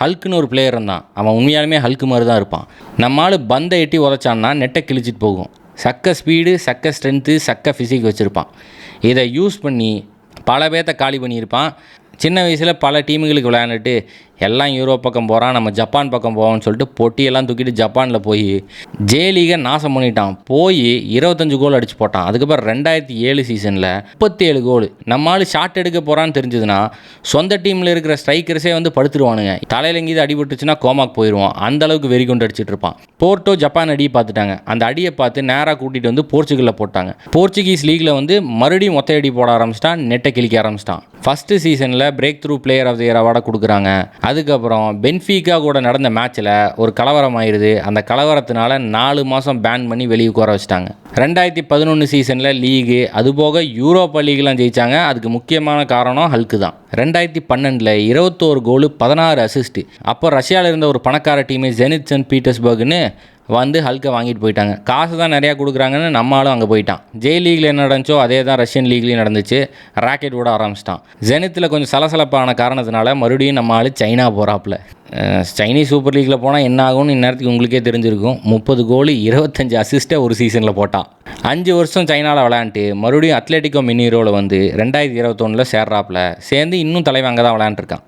ஹல்க்குன்னு ஒரு பிளேயர் இருந்தான். அவன் உண்மையாலுமே ஹல்க்கு மாதிரி தான் இருப்பான். நம்மால் பந்தை எட்டி உதச்சான்னா நெட்டை கிழிச்சிட்டு போகும். சக்க ஸ்பீடு, சக்க ஸ்ட்ரென்த்து, சக்க ஃபிசிக் வச்சுருப்பான். இதை யூஸ் பண்ணி பல பேர்த்த காலி பண்ணியிருப்பான். சின்ன வயசில் பல டீமுகளுக்கு விளையாண்டுட்டு எல்லாம் யூரோப் பக்கம் போகிறான், நம்ம ஜப்பான் பக்கம் போவோம்னு சொல்லிட்டு பொட்டியெல்லாம் தூக்கிட்டு ஜப்பானில் போய் ஜே லீகை நாசம் பண்ணிட்டான். போய் 25 கோல் அடிச்சு போட்டான். அதுக்கப்புறம் 2007 சீசனில் 37 கோல். நம்மளால் ஷாட் எடுக்க போகிறான்னு தெரிஞ்சதுன்னா சொந்த டீமில் இருக்கிற ஸ்ட்ரைக்கர்ஸே வந்து படுத்துருவானுங்க. தலையில் எங்கேயும் அடிபட்டுச்சுன்னா கோமாக்கு போயிடுவான். அந்தளவுக்கு வெறி கொண்டு அடிச்சிட்டு இருப்பான். போர்ட்டோ ஜப்பான் அடியை பார்த்துட்டாங்க. அந்த அடியை பார்த்து நேராக கூட்டிகிட்டு வந்து போர்ச்சுகலில் போட்டாங்க. போர்ச்சுகீஸ் லீகில் வந்து மறுபடியும் மொத்த அடி போட ஆரம்பிச்சிட்டான். நெட்டை கிழிக்க ஆரம்பிச்சிட்டான். ஃபஸ்ட்டு சீசனில் break through player of the year அவார்டை கொடுக்குறாங்க. அதுக்கப்புறம் பென்ஃபீகா கூட நடந்த மேட்ச்சில் ஒரு கலவரம் ஆயிடுது. அந்த கலவரத்தினால 4 மாதம் பேன் பண்ணி வெளியே உட்கார வச்சிட்டாங்க. 2011 சீசனில் லீகு, அதுபோக யூரோப்பா லீக்லாம் ஜெயித்தாங்க. அதுக்கு முக்கியமான காரணம் ஹல்க்கு தான். 2012 21 கோலு 16 அசிஸ்ட்டு. அப்போ ரஷ்யாவில் இருந்த ஒரு பணக்கார டீமு ஜெனித் சென்ட் பீட்டர்ஸ்பர்க்னு வந்து ஹல்கை வாங்கிட்டு போயிட்டாங்க. காசு தான் நிறையா கொடுக்குறாங்கன்னு நம்மளும் அங்கே போயிட்டான். ஜே லீகில் என்ன நடந்துச்சோ அதே தான் ரஷ்யன் லீக்லேயும் நடந்துச்சு. ராக்கெட் விட ஆரம்பிச்சிட்டான். ஜெனித்தில் கொஞ்சம் சலசலப்பான காரணத்தினால மறுபடியும் நம்ம ஆள் சைனா போகிறாப்புல. சைனீஸ் சூப்பர் லீக்கில் போனால் என்ன ஆகும்னு இந்நேரத்துக்கு உங்களுக்கே தெரிஞ்சிருக்கும். 30 கோலு 25 அசிஸ்ட்டை ஒரு சீசனில் போட்டான். 5 வருஷம் சைனாவில் விளையாண்டுட்டு மறுபடியும் அத்லெட்டிக்கோ மினீரோவில் வந்து 2021 சேர்றாப்புல. சேர்ந்து இன்னும் தலைவன் அங்கே தான் விளையாண்டுருக்கான்.